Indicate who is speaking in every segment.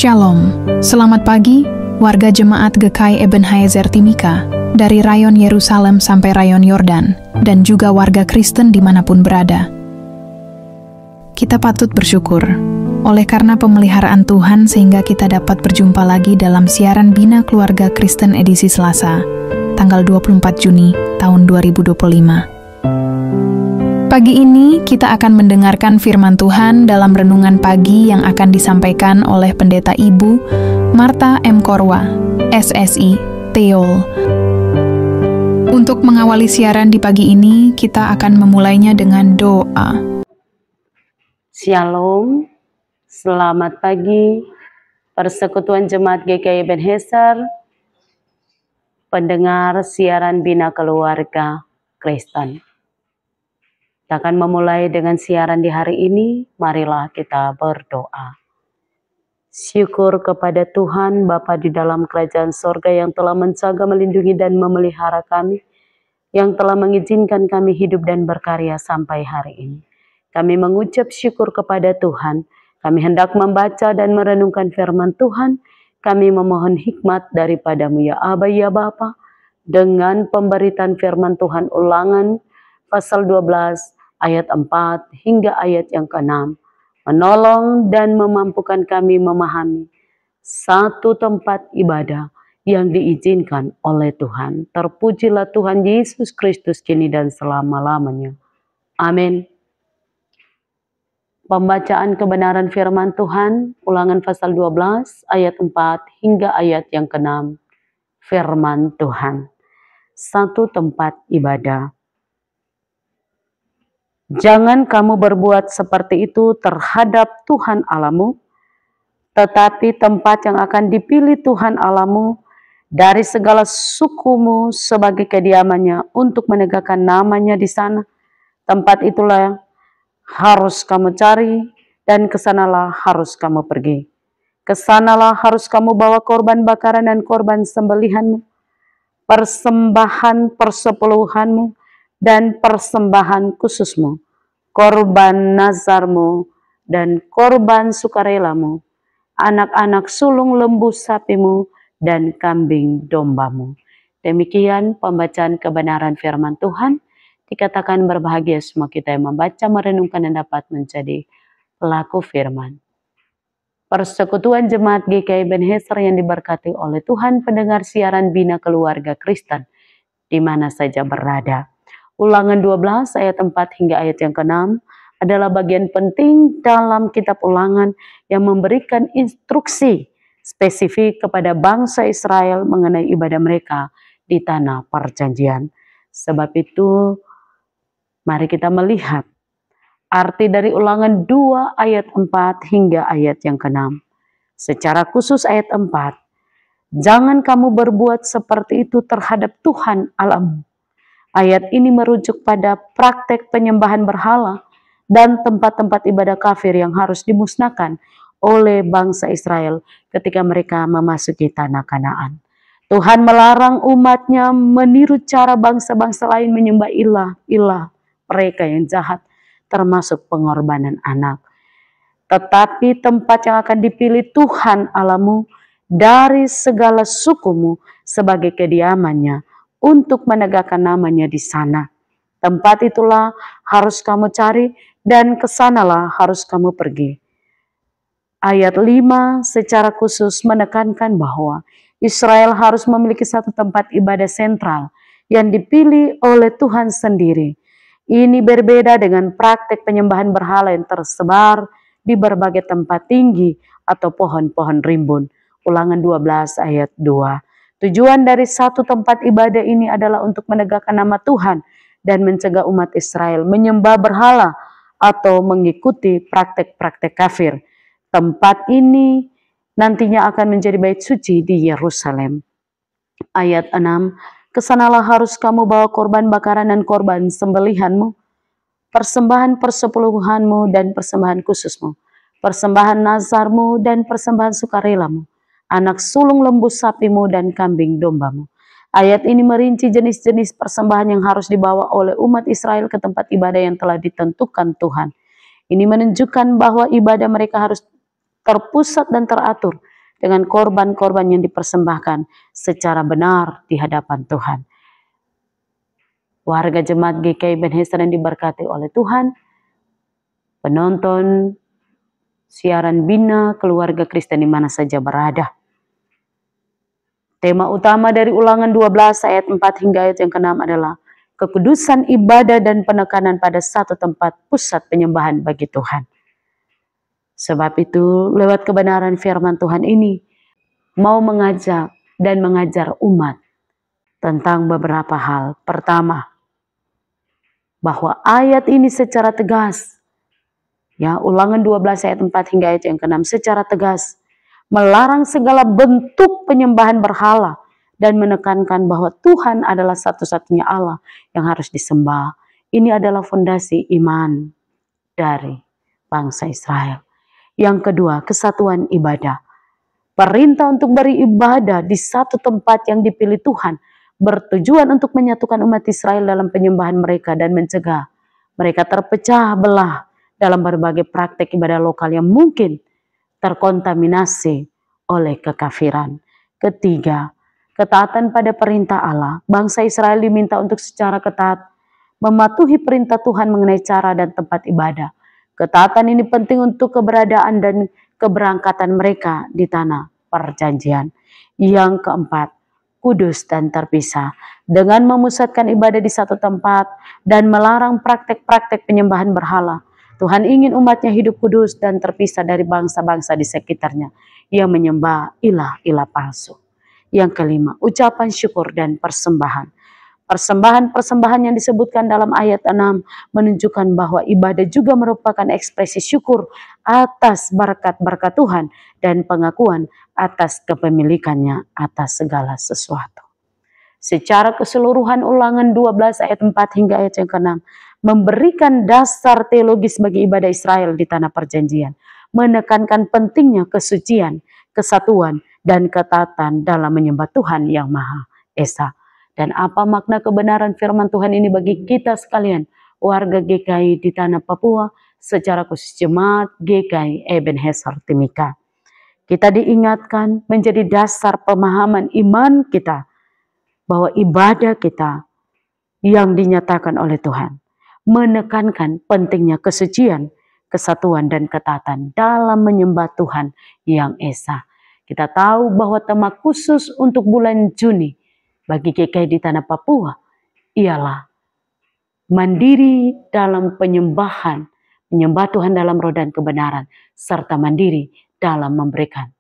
Speaker 1: Shalom, selamat pagi warga jemaat GKI Ebenezer Timika dari rayon Yerusalem sampai rayon Yordan dan juga warga Kristen dimanapun berada. Kita patut bersyukur oleh karena pemeliharaan Tuhan sehingga kita dapat berjumpa lagi dalam siaran Bina Keluarga Kristen edisi Selasa, tanggal 24 Juni tahun 2025. Pagi ini kita akan mendengarkan firman Tuhan dalam renungan pagi yang akan disampaikan oleh Pendeta Ibu Martha M. Korwa, SSI, Teol. Untuk mengawali siaran di pagi ini, kita akan memulainya dengan doa.
Speaker 2: Shalom, selamat pagi, Persekutuan Jemaat GKI Ebenezer, pendengar siaran Bina Keluarga Kristen. Kita akan memulai dengan siaran di hari ini, marilah kita berdoa. Syukur kepada Tuhan Bapa di dalam kerajaan sorga yang telah menjaga, melindungi dan memelihara kami, yang telah mengizinkan kami hidup dan berkarya sampai hari ini. Kami mengucap syukur kepada Tuhan, kami hendak membaca dan merenungkan firman Tuhan, kami memohon hikmat daripadamu ya Aba ya Bapa, dengan pemberitaan firman Tuhan Ulangan pasal 12 ayat 4 hingga ayat yang ke-6, menolong dan memampukan kami memahami satu tempat ibadah yang diizinkan oleh Tuhan. Terpujilah Tuhan Yesus Kristus kini dan selama-lamanya. Amin. Pembacaan kebenaran firman Tuhan, Ulangan pasal 12 ayat 4 hingga ayat yang ke-6. Firman Tuhan. Satu tempat ibadah. Jangan kamu berbuat seperti itu terhadap Tuhan Allahmu, tetapi tempat yang akan dipilih Tuhan Allahmu dari segala sukumu sebagai kediamannya untuk menegakkan namanya di sana, tempat itulah yang harus kamu cari dan kesanalah harus kamu pergi. Kesanalah harus kamu bawa korban bakaran dan korban sembelihanmu, persembahan persepuluhanmu, dan persembahan khususmu, korban nazarmu, dan korban sukarelamu, anak-anak sulung lembu sapimu, dan kambing dombamu. Demikian pembacaan kebenaran firman Tuhan. Dikatakan berbahagia semua kita yang membaca, merenungkan, dan dapat menjadi pelaku firman. Persekutuan Jemaat GKI Ebenezer yang diberkati oleh Tuhan, pendengar siaran Bina Keluarga Kristen, di mana saja berada. Ulangan 12 ayat 4 hingga ayat yang ke-6 adalah bagian penting dalam kitab Ulangan yang memberikan instruksi spesifik kepada bangsa Israel mengenai ibadah mereka di tanah perjanjian. Sebab itu, mari kita melihat arti dari Ulangan 2 ayat 4 hingga ayat yang ke-6. Secara khusus ayat 4, jangan kamu berbuat seperti itu terhadap Tuhan Allahmu. Ayat ini merujuk pada praktek penyembahan berhala dan tempat-tempat ibadah kafir yang harus dimusnahkan oleh bangsa Israel ketika mereka memasuki tanah Kanaan. Tuhan melarang umatnya meniru cara bangsa-bangsa lain menyembah ilah mereka yang jahat, termasuk pengorbanan anak. Tetapi tempat yang akan dipilih Tuhan Allahmu dari segala sukumu sebagai kediamannya, untuk menegakkan namanya di sana. Tempat itulah harus kamu cari dan kesanalah harus kamu pergi. Ayat 5 secara khusus menekankan bahwa Israel harus memiliki satu tempat ibadah sentral yang dipilih oleh Tuhan sendiri. Ini berbeda dengan praktek penyembahan berhala yang tersebar di berbagai tempat tinggi atau pohon-pohon rimbun. Ulangan 12 ayat 2. Tujuan dari satu tempat ibadah ini adalah untuk menegakkan nama Tuhan dan mencegah umat Israel menyembah berhala atau mengikuti praktek-praktek kafir. Tempat ini nantinya akan menjadi bait suci di Yerusalem. Ayat 6, kesanalah harus kamu bawa korban bakaran dan korban sembelihanmu, persembahan persepuluhanmu dan persembahan khususmu, persembahan nazarmu dan persembahan sukarelamu, anak sulung lembu sapimu dan kambing dombamu. Ayat ini merinci jenis-jenis persembahan yang harus dibawa oleh umat Israel ke tempat ibadah yang telah ditentukan Tuhan. Ini menunjukkan bahwa ibadah mereka harus terpusat dan teratur dengan korban-korban yang dipersembahkan secara benar di hadapan Tuhan. Warga jemaat GKI Ebenezer yang diberkati oleh Tuhan, penonton siaran Bina Keluarga Kristen di mana saja berada. Tema utama dari Ulangan 12 ayat 4 hingga ayat yang ke-6 adalah kekudusan ibadah dan penekanan pada satu tempat pusat penyembahan bagi Tuhan. Sebab itu, lewat kebenaran firman Tuhan ini, mau mengajak dan mengajar umat tentang beberapa hal. Pertama, bahwa ayat ini secara tegas, ya, Ulangan 12 ayat 4 hingga ayat yang ke-6 secara tegas melarang segala bentuk penyembahan berhala dan menekankan bahwa Tuhan adalah satu-satunya Allah yang harus disembah. Ini adalah fondasi iman dari bangsa Israel. Yang kedua, kesatuan ibadah. Perintah untuk beribadah di satu tempat yang dipilih Tuhan bertujuan untuk menyatukan umat Israel dalam penyembahan mereka dan mencegah mereka terpecah belah dalam berbagai praktek ibadah lokal yang mungkin terkontaminasi oleh kekafiran. Ketiga, ketaatan pada perintah Allah. Bangsa Israel diminta untuk secara ketat mematuhi perintah Tuhan mengenai cara dan tempat ibadah. Ketaatan ini penting untuk keberadaan dan keberangkatan mereka di tanah perjanjian. Yang keempat, kudus dan terpisah. Dengan memusatkan ibadah di satu tempat dan melarang praktek-praktek penyembahan berhala, Tuhan ingin umatnya hidup kudus dan terpisah dari bangsa-bangsa di sekitarnya yang menyembah ilah-ilah palsu. Yang kelima, ucapan syukur dan persembahan. Persembahan-persembahan yang disebutkan dalam ayat 6 menunjukkan bahwa ibadah juga merupakan ekspresi syukur atas berkat-berkat Tuhan dan pengakuan atas kepemilikannya atas segala sesuatu. Secara keseluruhan Ulangan 12 ayat 4 hingga ayat yang ke-6 memberikan dasar teologis bagi ibadah Israel di tanah perjanjian, menekankan pentingnya kesucian, kesatuan, dan ketaatan dalam menyembah Tuhan yang Maha Esa. Dan apa makna kebenaran firman Tuhan ini bagi kita sekalian, warga GKI di tanah Papua, secara khusus jemaat GKI Ebenezer Timika. Kita diingatkan menjadi dasar pemahaman iman kita, bahwa ibadah kita yang dinyatakan oleh Tuhan menekankan pentingnya kesucian, kesatuan, dan ketaatan dalam menyembah Tuhan yang Esa. Kita tahu bahwa tema khusus untuk bulan Juni bagi GKI di tanah Papua ialah mandiri dalam penyembahan, menyembah Tuhan dalam roh dan kebenaran, serta mandiri dalam memberikan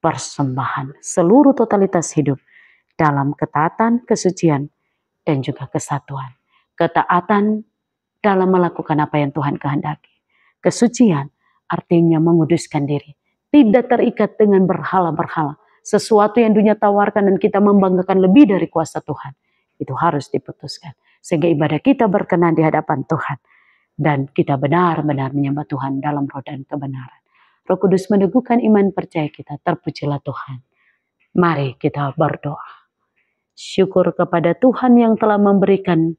Speaker 2: persembahan seluruh totalitas hidup dalam ketaatan, kesucian, dan juga kesatuan. Ketaatan dalam melakukan apa yang Tuhan kehendaki. Kesucian artinya menguduskan diri. Tidak terikat dengan berhala-berhala. Sesuatu yang dunia tawarkan dan kita membanggakan lebih dari kuasa Tuhan. Itu harus diputuskan. Sehingga ibadah kita berkenan di hadapan Tuhan. Dan kita benar-benar menyembah Tuhan dalam roh dan kebenaran. Roh Kudus meneguhkan iman percaya kita. Terpujilah Tuhan. Mari kita berdoa. Syukur kepada Tuhan yang telah memberikan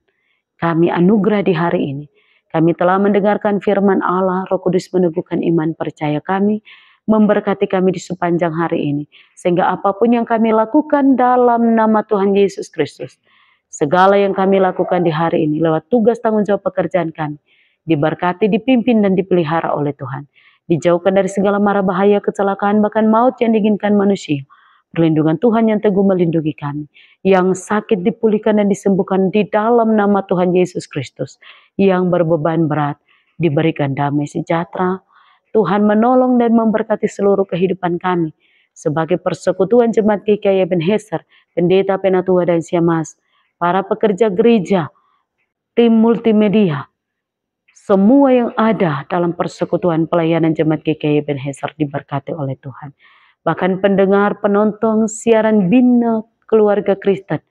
Speaker 2: kami anugerah di hari ini. Kami telah mendengarkan firman Allah. Roh Kudus meneguhkan iman percaya kami, memberkati kami di sepanjang hari ini. Sehingga apapun yang kami lakukan dalam nama Tuhan Yesus Kristus, segala yang kami lakukan di hari ini lewat tugas tanggung jawab pekerjaan kami, diberkati, dipimpin, dan dipelihara oleh Tuhan. Dijauhkan dari segala mara bahaya, kecelakaan, bahkan maut yang diinginkan manusia. Perlindungan Tuhan yang teguh melindungi kami. Yang sakit dipulihkan dan disembuhkan di dalam nama Tuhan Yesus Kristus. Yang berbeban berat diberikan damai sejahtera. Tuhan menolong dan memberkati seluruh kehidupan kami. Sebagai persekutuan jemaat GKI Ebenezer, pendeta, penatua, dan siamas, para pekerja gereja, tim multimedia, semua yang ada dalam persekutuan pelayanan jemaat GKI Ebenezer diberkati oleh Tuhan. Bahkan pendengar, penonton siaran Bina Keluarga Kristen,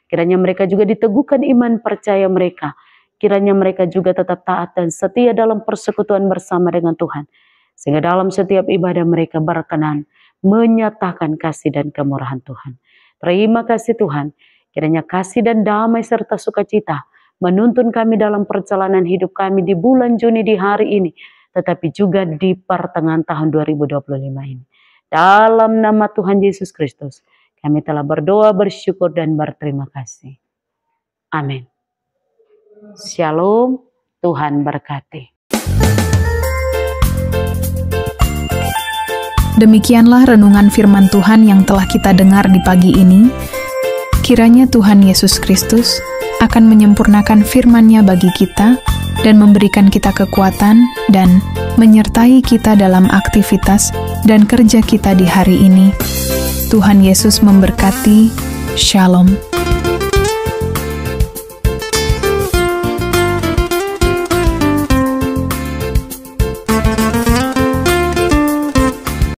Speaker 2: kiranya mereka juga diteguhkan iman percaya mereka. Kiranya mereka juga tetap taat dan setia dalam persekutuan bersama dengan Tuhan. Sehingga dalam setiap ibadah mereka berkenan menyatakan kasih dan kemurahan Tuhan. Terima kasih Tuhan. Kiranya kasih dan damai serta sukacita menuntun kami dalam perjalanan hidup kami di bulan Juni di hari ini. Tetapi juga di pertengahan tahun 2025 ini. Dalam nama Tuhan Yesus Kristus, kami telah berdoa, bersyukur, dan berterima kasih. Amin. Shalom, Tuhan berkati.
Speaker 1: Demikianlah renungan firman Tuhan yang telah kita dengar di pagi ini. Kiranya Tuhan Yesus Kristus akan menyempurnakan firman-Nya bagi kita dan memberikan kita kekuatan dan menyertai kita dalam aktivitas dan kerja kita di hari ini. Tuhan Yesus memberkati. Shalom.